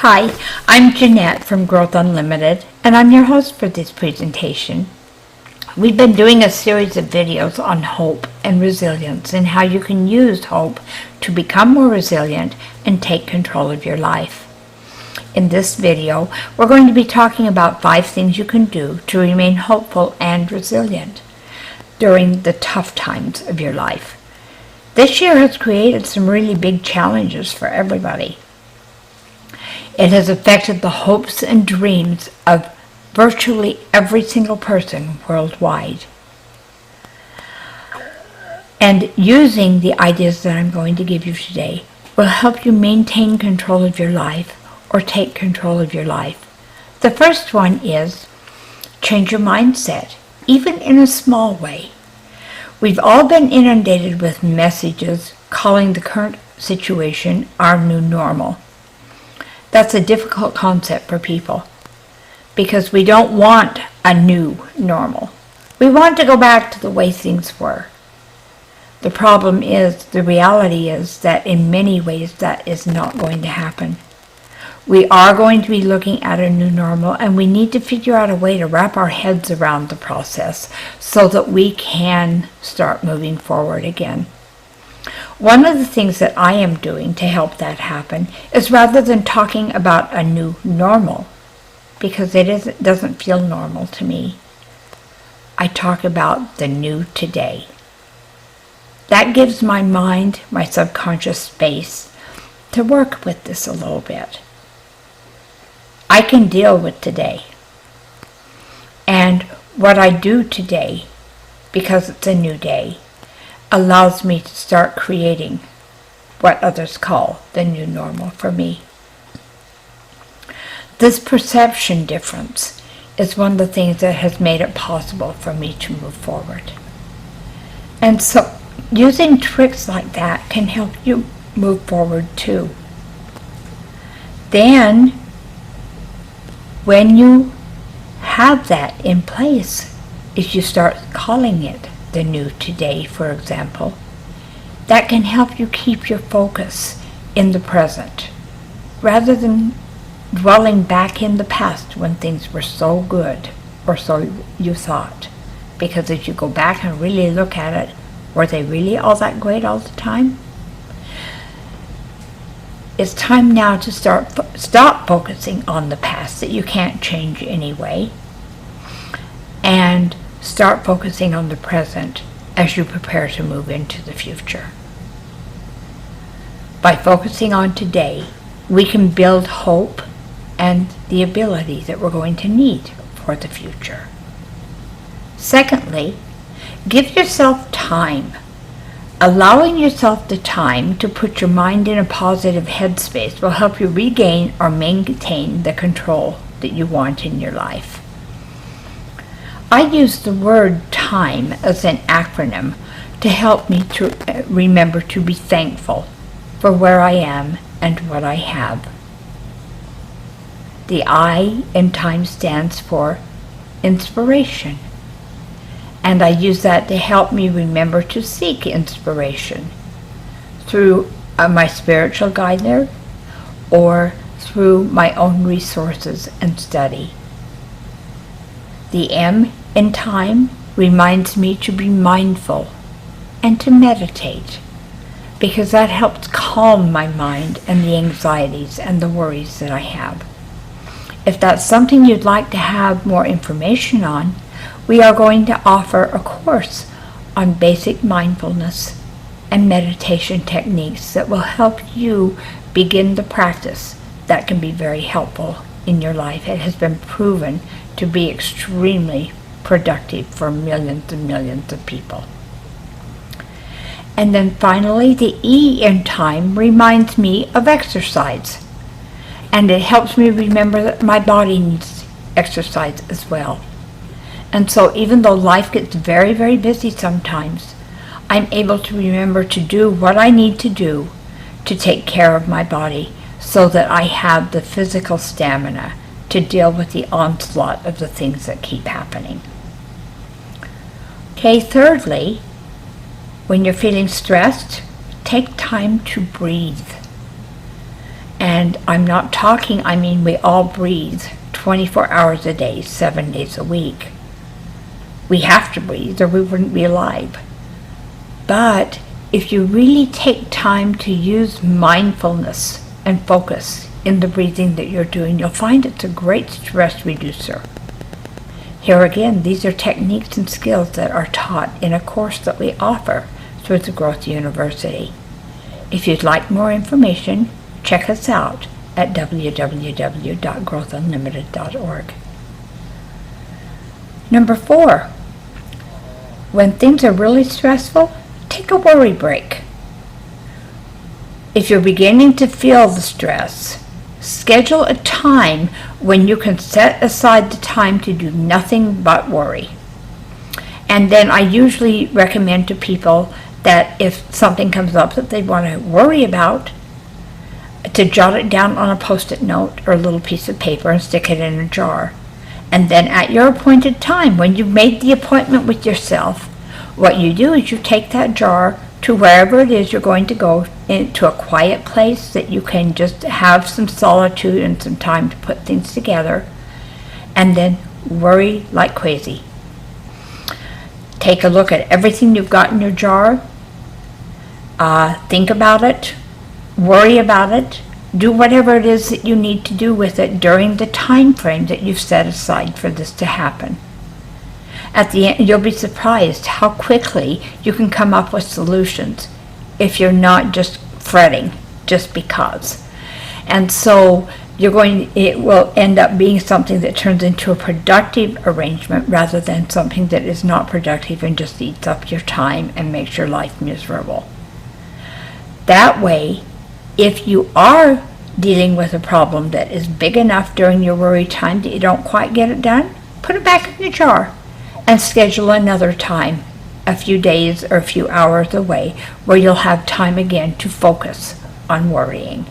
Hi, I'm Jeanette from Growth Unlimited, and I'm your host for this presentation. We've been doing a series of videos on hope and resilience and how you can use hope to become more resilient and take control of your life. In this video, we're going to be talking about 5 things you can do to remain hopeful and resilient during the tough times of your life. This year has created some really big challenges for everybody. It has affected the hopes and dreams of virtually every single person worldwide. And using the ideas that I'm going to give you today will help you maintain control of your life or take control of your life. The first one is change your mindset, even in a small way. We've all been inundated with messages calling the current situation our new normal. That's a difficult concept for people because we don't want a new normal. We want to go back to the way things were. The problem is, the reality is that in many ways that is not going to happen. We are going to be looking at a new normal, and we need to figure out a way to wrap our heads around the process so that we can start moving forward again. One of the things that I am doing to help that happen is, rather than talking about a new normal, because it doesn't feel normal to me, I talk about the new today. That gives my mind, my subconscious space to work with this a little bit. I can deal with today. And what I do today, because it's a new day, allows me to start creating what others call the new normal for me. This perception difference is one of the things that has made it possible for me to move forward. And so using tricks like that can help you move forward too. Then, when you have that in place, if you start calling it the new today, for example, that can help you keep your focus in the present, rather than dwelling back in the past when things were so good, or so you thought. Because if you go back and really look at it, were they really all that great all the time? It's time now to stop focusing on the past that you can't change anyway, and start focusing on the present as you prepare to move into the future. By focusing on today, we can build hope and the ability that we're going to need for the future. Secondly, give yourself time. Allowing yourself the time to put your mind in a positive headspace will help you regain or maintain the control that you want in your life. I use the word time as an acronym to help me to remember to be thankful for where I am and what I have. The I in time stands for inspiration, and I use that to help me remember to seek inspiration through my spiritual guide or through my own resources and study. The M in time reminds me to be mindful and to meditate, because that helps calm my mind and the anxieties and the worries that I have. If that's something you'd like to have more information on, we are going to offer a course on basic mindfulness and meditation techniques that will help you begin the practice that can be very helpful in your life. It has been proven to be extremely productive for millions and millions of people. And then finally, the E in time reminds me of exercise. And it helps me remember that my body needs exercise as well. And so even though life gets very, very busy sometimes, I'm able to remember to do what I need to do to take care of my body so that I have the physical stamina to deal with the onslaught of the things that keep happening. Okay, thirdly, when you're feeling stressed, take time to breathe. And And I'm not talking, I mean we all breathe 24 hours a day, 7 days a week. We have to breathe or we wouldn't be alive. But if you really take time to use mindfulness and focus in the breathing that you're doing, you'll find it's a great stress reducer. Here again, these are techniques and skills that are taught in a course that we offer through the Growth University. If you'd like more information, check us out at www.growthunlimited.org. Number 4, when things are really stressful, take a worry break. If you're beginning to feel the stress, schedule a time when you can set aside the time to do nothing but worry. And then I usually recommend to people that if something comes up that they want to worry about, to jot it down on a post-it note or a little piece of paper and stick it in a jar. And then at your appointed time, when you've made the appointment with yourself, what you do is you take that jar to wherever it is you're going to go, into a quiet place that you can just have some solitude and some time to put things together, and then worry like crazy. Take a look at everything you've got in your jar, think about it, worry about it, do whatever it is that you need to do with it during the time frame that you've set aside for this to happen. At the end, you'll be surprised how quickly you can come up with solutions if you're not just fretting just because. And so it will end up being something that turns into a productive arrangement rather than something that is not productive and just eats up your time and makes your life miserable. That way, if you are dealing with a problem that is big enough during your worry time that you don't quite get it done, put it back in your jar and schedule another time, a few days or a few hours away, where you'll have time again to focus on worrying.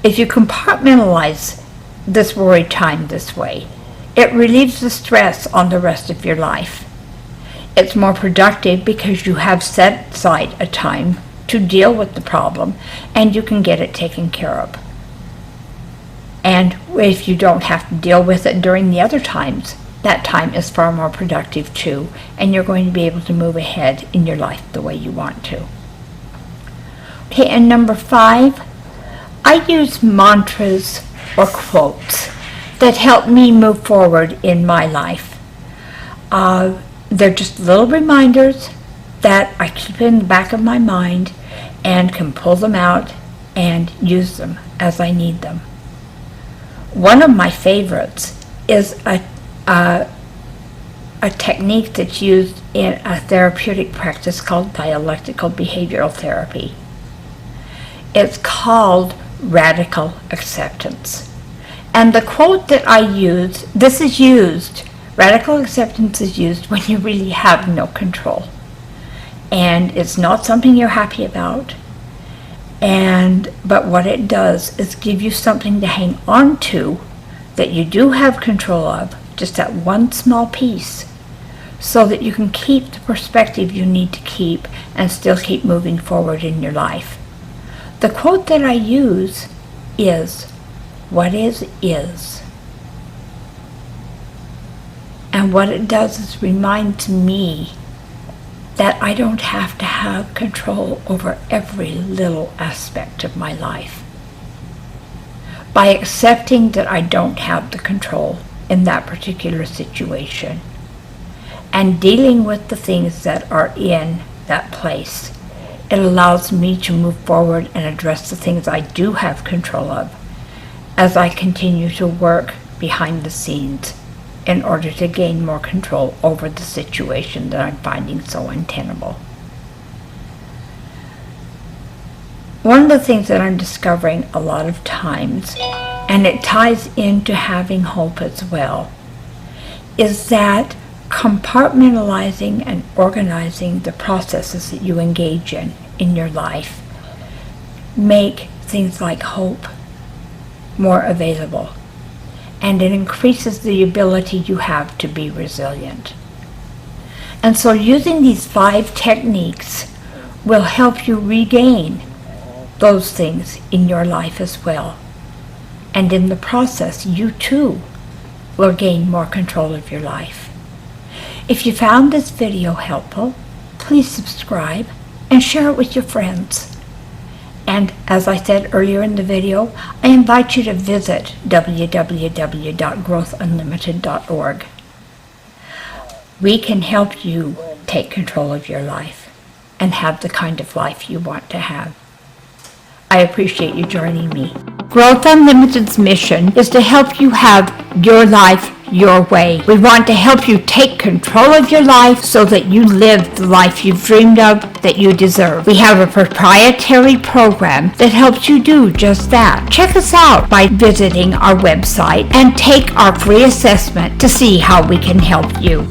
If you compartmentalize this worry time this way, it relieves the stress on the rest of your life. It's more productive because you have set aside a time to deal with the problem and you can get it taken care of. And if you don't have to deal with it during the other times, that time is far more productive too, and you're going to be able to move ahead in your life the way you want to. Okay, and number 5, I use mantras or quotes that help me move forward in my life. They're just little reminders that I keep in the back of my mind and can pull them out and use them as I need them. One of my favorites is a technique that's used in a therapeutic practice called dialectical behavioral therapy. It's called radical acceptance. And the quote that I use, radical acceptance is used when you really have no control. And it's not something you're happy about. But what it does is give you something to hang on to that you do have control of, just that one small piece, so that you can keep the perspective you need to keep and still keep moving forward in your life. The quote that I use is, "What is." And what it does is reminds me that I don't have to have control over every little aspect of my life. By accepting that I don't have the control in that particular situation and dealing with the things that are in that place, it allows me to move forward and address the things I do have control of as I continue to work behind the scenes in order to gain more control over the situation that I'm finding so untenable. One of the things that I'm discovering a lot of times, and it ties into having hope as well, is that compartmentalizing and organizing the processes that you engage in your life make things like hope more available. And it increases the ability you have to be resilient. And so using these 5 techniques will help you regain those things in your life as well. And in the process, you too will gain more control of your life. If you found this video helpful, please subscribe and share it with your friends. And as I said earlier in the video, I invite you to visit www.growthunlimited.org. We can help you take control of your life and have the kind of life you want to have. I appreciate you joining me. Growth Unlimited's mission is to help you have your life your way. We want to help you take control of your life so that you live the life you've dreamed of, that you deserve. We have a proprietary program that helps you do just that. Check us out by visiting our website and take our free assessment to see how we can help you.